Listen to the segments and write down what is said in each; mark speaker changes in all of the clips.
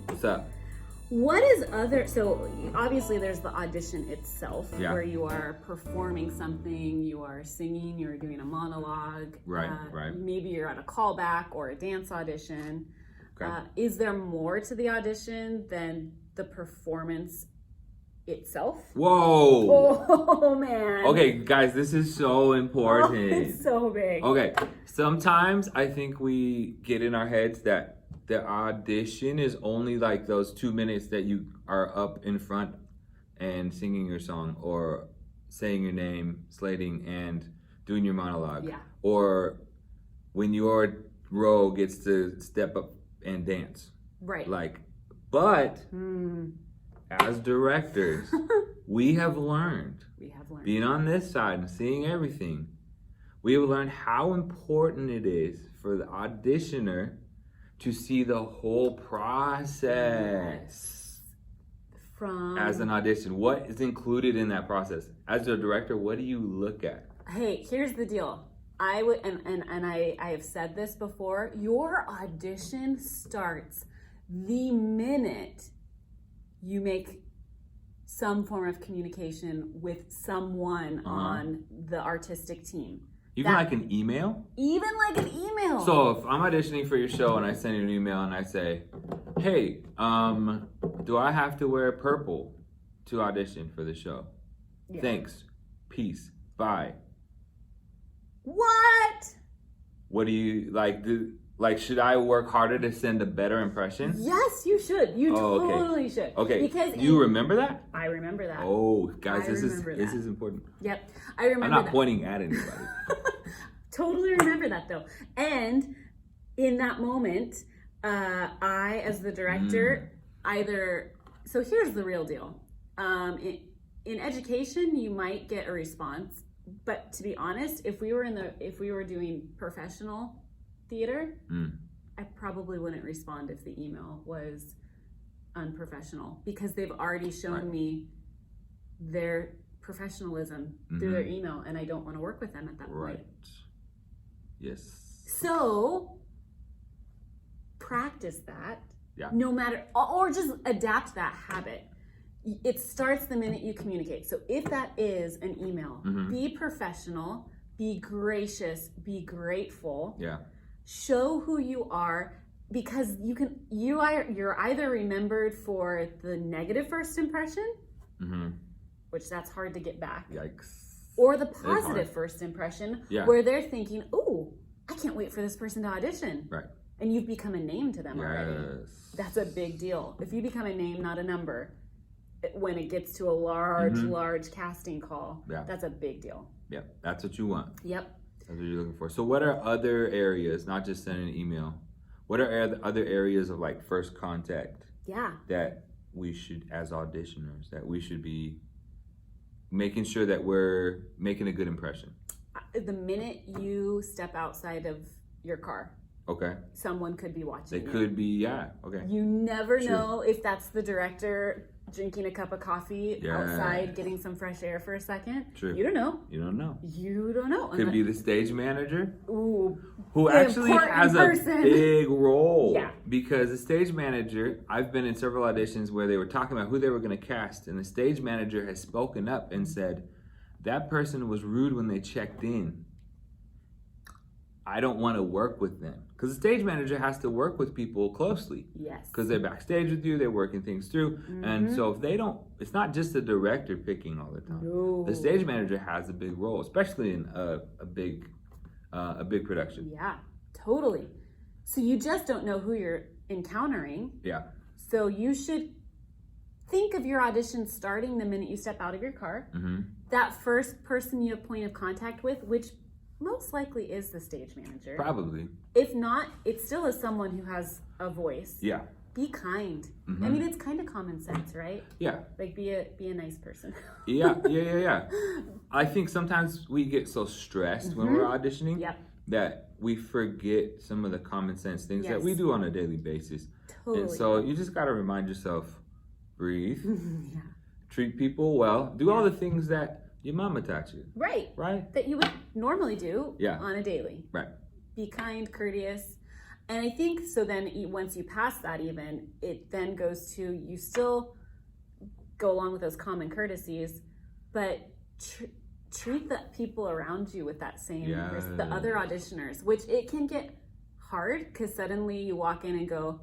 Speaker 1: What's up?
Speaker 2: What is so obviously there's the audition itself, where you are performing something, you are singing, you're doing a monologue.
Speaker 1: Right.
Speaker 2: Maybe you're at a callback or a dance audition.
Speaker 1: Okay.
Speaker 2: Is there more to the audition than the performance itself?
Speaker 1: Whoa.
Speaker 2: Oh, man.
Speaker 1: Okay, guys, this is so important.
Speaker 2: Oh, it's so big.
Speaker 1: Okay, sometimes I think we get in our heads that the audition is only like those 2 minutes that you are up in front and singing your song or saying your name, slating, and doing your monologue.
Speaker 2: Yeah.
Speaker 1: Or when your role gets to step up and dance.
Speaker 2: Right.
Speaker 1: But as directors, we have learned, being on this side and seeing everything, we have learned how important it is for the auditioner to see the whole process as an audition. What is included in that process? As a director, what do you look at?
Speaker 2: Hey, here's the deal. I would, and I have said this before, your audition starts the minute you make some form of communication with someone on the artistic team.
Speaker 1: Even like an email?
Speaker 2: Even like an email.
Speaker 1: So if I'm auditioning for your show and I send you an email and I say, hey, do I have to wear purple to audition for the show? Yeah. Thanks. Peace. Bye.
Speaker 2: What?
Speaker 1: What do you should I work harder to send a better impression?
Speaker 2: Yes, you should. You totally should.
Speaker 1: Okay. Because you remember that?
Speaker 2: I remember that.
Speaker 1: Oh, guys, this is important.
Speaker 2: Yep. I remember that.
Speaker 1: I'm not pointing at anybody.
Speaker 2: Totally remember that though. And in that moment, I, as the director, so here's the real deal. In education, you might get a response, but to be honest, if we were doing professional theater, I probably wouldn't respond if the email was unprofessional, because they've already shown me their professionalism through their email, and I don't want to work with them at that point.
Speaker 1: Yes.
Speaker 2: So practice that. No matter, or just adapt that habit. It starts the minute you communicate. So if that is an email, be professional, be gracious, be grateful.
Speaker 1: Yeah.
Speaker 2: Show who you are, because you're either remembered for the negative first impression, which that's hard to get back.
Speaker 1: Yikes.
Speaker 2: Or the positive first impression, where they're thinking, "Ooh, I can't wait for this person to audition."
Speaker 1: Right.
Speaker 2: And you've become a name to them already. That's a big deal. If you become a name, not a number, when it gets to a large casting call, that's a big deal.
Speaker 1: Yep, that's what you want.
Speaker 2: Yep.
Speaker 1: That's what you're looking for. So what are other areas, not just sending an email, what are other areas of like first contact that we should, as auditioners, that we should be making sure that we're making a good impression?
Speaker 2: The minute you step outside of your car, someone could be watching.
Speaker 1: They could be, okay.
Speaker 2: You never know if that's the director drinking a cup of coffee outside, getting some fresh air for a second.
Speaker 1: True.
Speaker 2: You don't know.
Speaker 1: You don't know.
Speaker 2: You don't know.
Speaker 1: Could be the stage manager.
Speaker 2: Ooh,
Speaker 1: who actually has a big role.
Speaker 2: Yeah.
Speaker 1: Because the stage manager, I've been in several auditions where they were talking about who they were going to cast, and the stage manager has spoken up and said, that person was rude when they checked in. I don't want to work with them. Because the stage manager has to work with people closely. Yes. Because they're backstage with you, they're working things through. And so if they don't, it's not just the director picking all the time. No. The stage manager has a big role, especially in a big production.
Speaker 2: Yeah, totally. So you just don't know who you're encountering.
Speaker 1: Yeah.
Speaker 2: So you should think of your audition starting the minute you step out of your car. That first person you have point of contact with, which most likely is the stage manager.
Speaker 1: Probably.
Speaker 2: If not, it still is someone who has a voice.
Speaker 1: Yeah.
Speaker 2: Be kind. I mean, it's kind of common sense, right?
Speaker 1: Yeah.
Speaker 2: Like be a nice person.
Speaker 1: Yeah. I think sometimes we get so stressed when we're auditioning that we forget some of the common sense things that we do on a daily basis.
Speaker 2: Totally.
Speaker 1: And so you just got to remind yourself, breathe, treat people well, do all the things that your mama taught you. Right.
Speaker 2: That you would normally do on a daily.
Speaker 1: Right.
Speaker 2: Be kind, courteous. And I think so then once you pass that even, it then goes to, you still go along with those common courtesies, but treat the people around you with that same the other auditioners, which it can get hard because suddenly you walk in and go,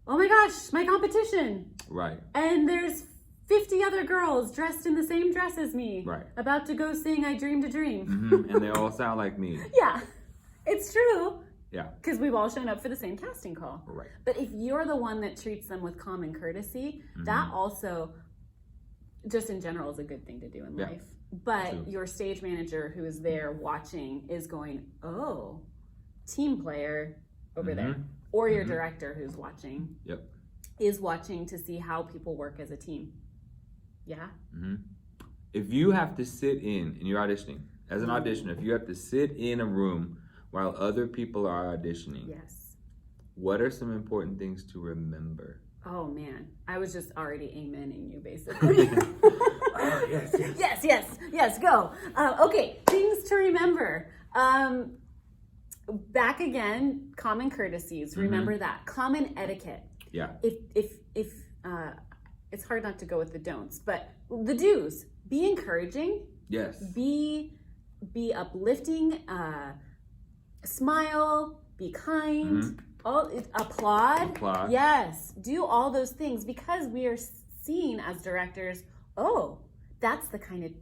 Speaker 2: oh my gosh, my competition.
Speaker 1: Right.
Speaker 2: And there's 50 other girls dressed in the same dress as me.
Speaker 1: Right.
Speaker 2: About to go sing I Dreamed a Dream.
Speaker 1: Mm-hmm. And they all sound like me.
Speaker 2: Yeah, it's true.
Speaker 1: Yeah.
Speaker 2: Because we've all shown up for the same casting call.
Speaker 1: Right.
Speaker 2: But if you're the one that treats them with common courtesy, that also, just in general, is a good thing to do in life. But your stage manager who is there watching is going, oh, team player over there. Or your director who's watching is watching to see how people work as a team. Yeah?
Speaker 1: If you have to sit in, and you're auditioning, as an auditioner, if you have to sit in a room while other people are auditioning, what are some important things to remember?
Speaker 2: Oh man, I was just already amening you basically. Yes, go. Okay, things to remember. Back again, common courtesies. Remember that. Common etiquette.
Speaker 1: Yeah.
Speaker 2: If it's hard not to go with the don'ts, but the do's. Be encouraging.
Speaker 1: Yes.
Speaker 2: Be uplifting. Smile. Be kind. Applaud. Yes. Do all those things because we are seen as directors. Oh, that's the kind of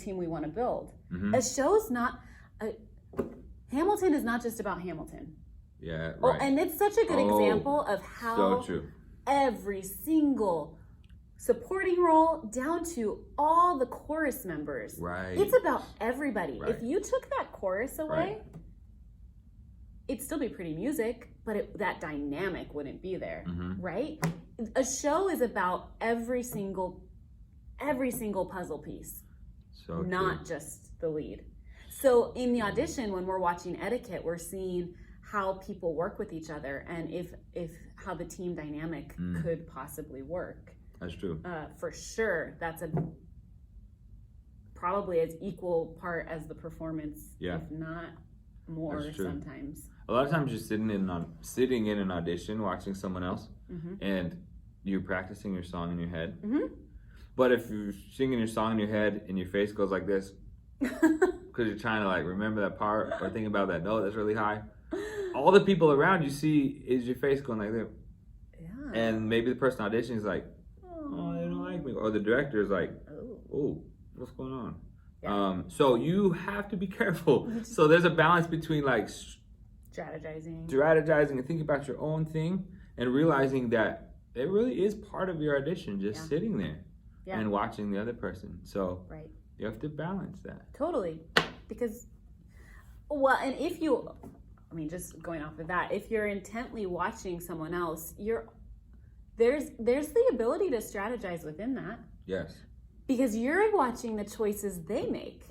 Speaker 2: team we want to build. A show's not. Hamilton is not just about Hamilton.
Speaker 1: Yeah, right.
Speaker 2: Oh, and it's such a good example of how every single supporting role down to all the chorus members.
Speaker 1: Right.
Speaker 2: It's about everybody. Right. If you took that chorus away, it'd still be pretty music, but that dynamic wouldn't be there, right? A show is about every single puzzle piece, not just the lead. So in the audition, when we're watching etiquette, we're seeing how people work with each other and if how the team dynamic could possibly work.
Speaker 1: That's true.
Speaker 2: For sure, that's probably as equal part as the performance, if not more sometimes.
Speaker 1: A lot of times you're sitting in an audition watching someone else and you're practicing your song in your head. But if you're singing your song in your head and your face goes like this, because you're trying to like remember that part or think about that note that's really high, all the people around you see is your face going like this. Yeah. And maybe the person auditioning is like, oh, they don't like me. Or the director is like, oh, what's going on? Yeah. So you have to be careful. So there's a balance between like strategizing and thinking about your own thing and realizing that it really is part of your audition, just sitting there and watching the other person. So you have to balance that. Totally.
Speaker 2: Because, well, and if you, just going off of that, if you're intently watching someone else, there's the ability to strategize within that.
Speaker 1: Yes.
Speaker 2: Because you're watching the choices they make.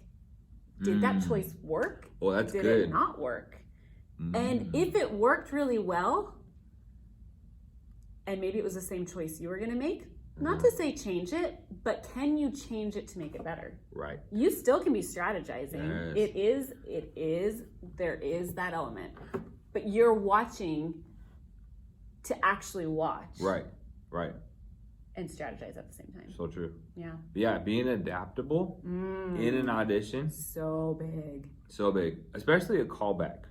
Speaker 2: Did that choice work?
Speaker 1: Well, that's
Speaker 2: good.
Speaker 1: Did
Speaker 2: it not work? And if it worked really well, and maybe it was the same choice you were going to make, not to say change it, but can you change it to make it better?
Speaker 1: Right.
Speaker 2: You still can be strategizing. Yes. There is that element. But you're watching to actually watch.
Speaker 1: Right.
Speaker 2: And strategize at the same time.
Speaker 1: So true.
Speaker 2: Yeah.
Speaker 1: Yeah, being adaptable in an audition.
Speaker 2: So big.
Speaker 1: Especially a callback.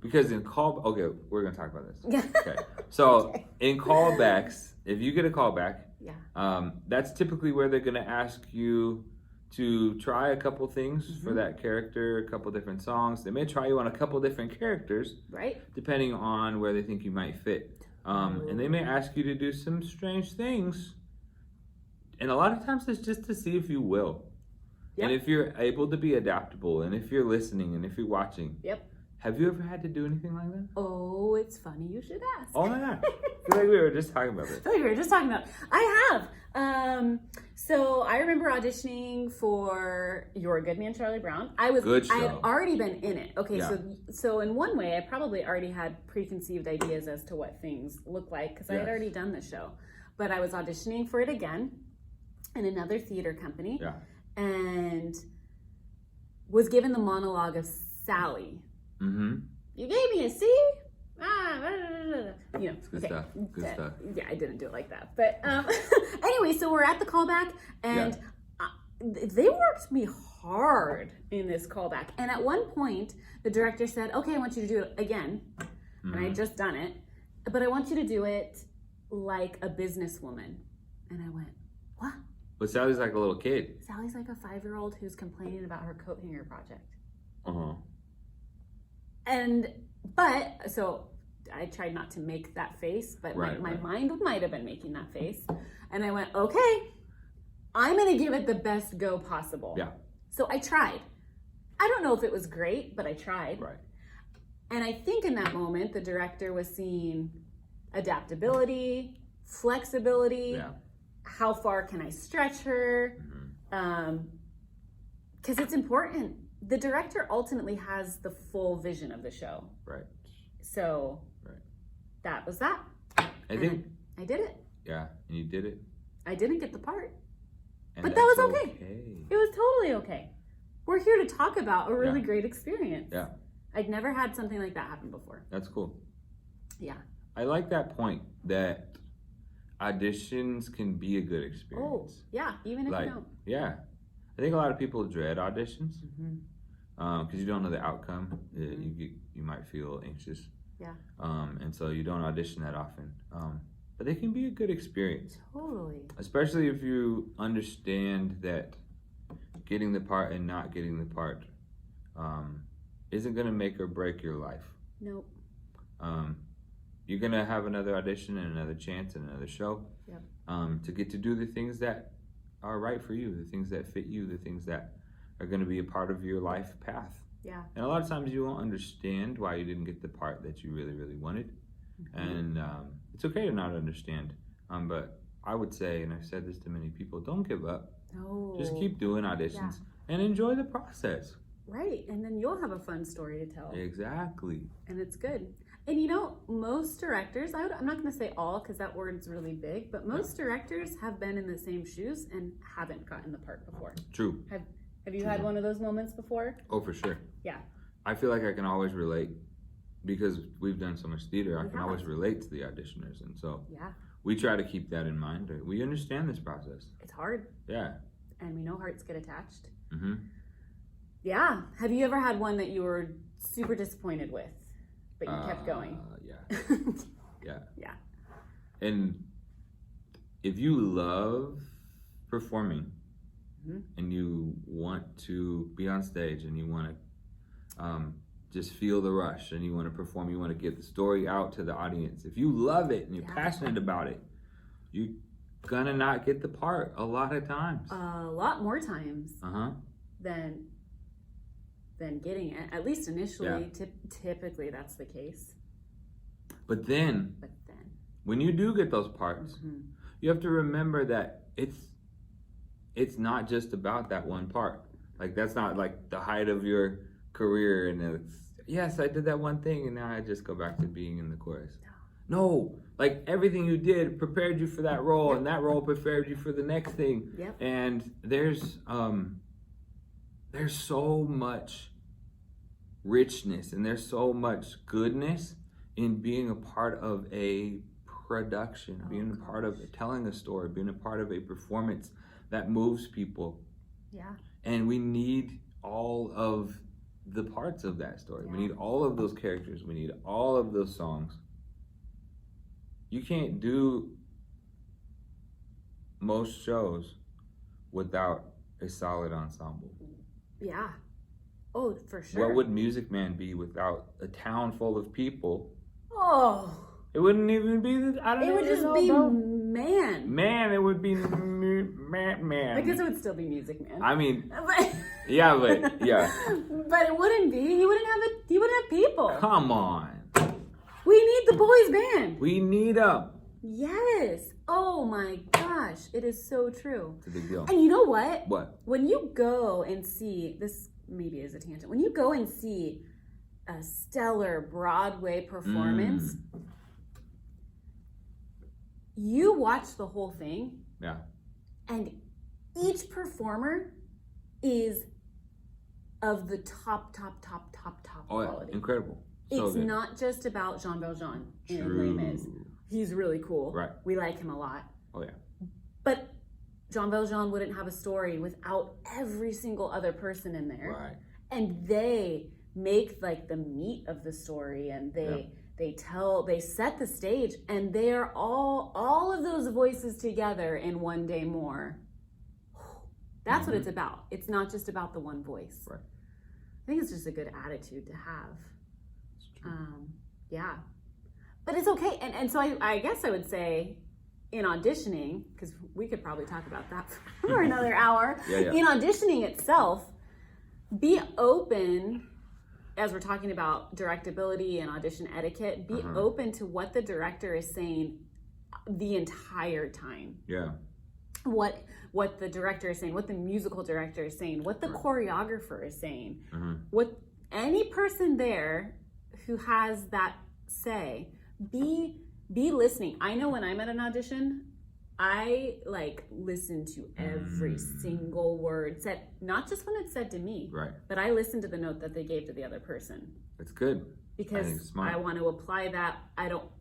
Speaker 1: Because in we're going to talk about this. Okay. So in callbacks, if you get a callback, that's typically where they're going to ask you to try a couple things for that character, a couple different songs. They may try you on a couple different characters, right? Depending on where they think you might fit. And they may ask you to do some strange things. And a lot of times it's just to see if you will. Yep. And if you're able to be adaptable, and if you're listening, and if you're watching. Yep. Have you ever had to do anything like that?
Speaker 2: Oh, it's funny you should ask.
Speaker 1: Oh my God. I feel like we were just talking about this.
Speaker 2: I have. So I remember auditioning for You're a Good Man, Charlie Brown. I had already been in it. Okay, so in one way, I probably already had preconceived ideas as to what things look like because I had already done the show. But I was auditioning for it again in another theater company and was given the monologue of Sally. you gave me a C?
Speaker 1: Good stuff. Good stuff.
Speaker 2: Yeah, I didn't do it like that. But anyway, so we're at the callback, and they worked me hard in this callback. And at one point, the director said, okay, I want you to do it again. And I had just done it. But I want you to do it like a businesswoman. And I went, what?
Speaker 1: But Sally's like a little kid.
Speaker 2: Sally's like a 5-year-old who's complaining about her coat hanger project. So I tried not to make that face, but my mind might have been making that face. And I went, okay, I'm going to give it the best go possible.
Speaker 1: Yeah.
Speaker 2: So I tried. I don't know if it was great, but I tried.
Speaker 1: Right.
Speaker 2: And I think in that moment, the director was seeing adaptability, flexibility, how far can I stretch her? Because it's important. The director ultimately has the full vision of the show.
Speaker 1: Right.
Speaker 2: So that was that.
Speaker 1: I think
Speaker 2: I did it.
Speaker 1: Yeah, and you did it.
Speaker 2: I didn't get the part.
Speaker 1: And
Speaker 2: but that was okay. It was totally okay. We're here to talk about a really great experience.
Speaker 1: Yeah.
Speaker 2: I'd never had something like that happen before.
Speaker 1: That's cool.
Speaker 2: Yeah.
Speaker 1: I like that point that auditions can be a good experience.
Speaker 2: Oh, yeah, even if you don't.
Speaker 1: Yeah. I think a lot of people dread auditions because you don't know the outcome. You might feel anxious.
Speaker 2: Yeah.
Speaker 1: And so you don't audition that often. But they can be a good experience.
Speaker 2: Totally.
Speaker 1: Especially if you understand that getting the part and not getting the part isn't going to make or break your life.
Speaker 2: Nope.
Speaker 1: You're going to have another audition and another chance and another show to get to do the things that are right for you, the things that fit you, the things that are going to be a part of your life path.
Speaker 2: Yeah.
Speaker 1: And a lot of times you won't understand why you didn't get the part that you really, really wanted. And it's okay to not understand. But I would say, and I've said this to many people, don't give up.
Speaker 2: No.
Speaker 1: Just keep doing auditions and enjoy the process.
Speaker 2: Right. And then you'll have a fun story to tell.
Speaker 1: Exactly.
Speaker 2: And it's good. And you know, most directors, I'm not going to say all because that word's really big, but most directors have been in the same shoes and haven't gotten the part before.
Speaker 1: True.
Speaker 2: Have you had one of those moments before?
Speaker 1: Oh, for sure.
Speaker 2: Yeah.
Speaker 1: I feel like I can always relate because we've done so much theater. I can always relate to the auditioners. And so we try to keep that in mind. We understand this process.
Speaker 2: It's hard.
Speaker 1: Yeah.
Speaker 2: And we know hearts get attached.
Speaker 1: Mm-hmm.
Speaker 2: Yeah. Have you ever had one that you were super disappointed with, but you kept going?
Speaker 1: Yeah. Yeah.
Speaker 2: Yeah.
Speaker 1: And if you love performing and you want to be on stage and you want to just feel the rush and you want to perform, you want to get the story out to the audience. If you love it and you're passionate about it, you're gonna not get the part a lot of times.
Speaker 2: A lot more times than getting it. At least initially, typically that's the case.
Speaker 1: But then, when you do get those parts, you have to remember that it's not just about that one part. Like that's not like the height of your career and it's, yes, I did that one thing and now I just go back to being in the chorus. No, like everything you did prepared you for that role and that role prepared you for the next thing. And there's so much richness and there's so much goodness in being a part of a production, being a part of telling a story, being a part of a performance that moves people.
Speaker 2: Yeah.
Speaker 1: And we need all of the parts of that story. We need all of those characters. We need all of those songs. You can't do most shows without a solid ensemble.
Speaker 2: Yeah. Oh, for sure.
Speaker 1: What would Music Man be without a town full of people?
Speaker 2: Oh.
Speaker 1: It wouldn't even be the, I don't know.
Speaker 2: It would just be man.
Speaker 1: Man, it would be man.
Speaker 2: I guess it would still be Music Man.
Speaker 1: I mean,
Speaker 2: but
Speaker 1: yeah.
Speaker 2: But it wouldn't be. He wouldn't have people.
Speaker 1: Come on.
Speaker 2: We need the boys band.
Speaker 1: We need them.
Speaker 2: Yes. Oh my gosh. It is so true.
Speaker 1: It's a big deal.
Speaker 2: And you know what?
Speaker 1: What?
Speaker 2: When you go and see, this maybe is a tangent, when you go and see a stellar Broadway performance, you watch the whole thing.
Speaker 1: Yeah.
Speaker 2: And each performer is of the top
Speaker 1: Oh,
Speaker 2: quality.
Speaker 1: Incredible. So
Speaker 2: it's
Speaker 1: good.
Speaker 2: not just about Jean Valjean in
Speaker 1: True.
Speaker 2: Les Mis. He's really cool.
Speaker 1: Right.
Speaker 2: We like him a lot.
Speaker 1: Oh yeah.
Speaker 2: But Jean Valjean wouldn't have a story without every single other person in there.
Speaker 1: Right.
Speaker 2: And they make like the meat of the story, and they set the stage, and they are all of those voices together in One Day More. That's what it's about. It's not just about the one voice.
Speaker 1: Right.
Speaker 2: I think it's just a good attitude to have. Yeah. But it's okay. And so I guess I would say in auditioning, because we could probably talk about that for another hour.
Speaker 1: Yeah.
Speaker 2: In auditioning itself, be open, as we're talking about directability and audition etiquette, be open to what the director is saying the entire time.
Speaker 1: Yeah.
Speaker 2: What the director is saying, what the musical director is saying, what the choreographer is saying, what any person there who has that say, be listening. I know when I'm at an audition, I like listen to every single word said, not just when it's said to me,
Speaker 1: Right.
Speaker 2: but I listen to the note that they gave to the other person.
Speaker 1: It's good.
Speaker 2: Because I want to apply that.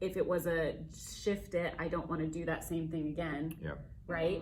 Speaker 2: If it was a shift it, I don't want to do that same thing again.
Speaker 1: Yeah.
Speaker 2: Right?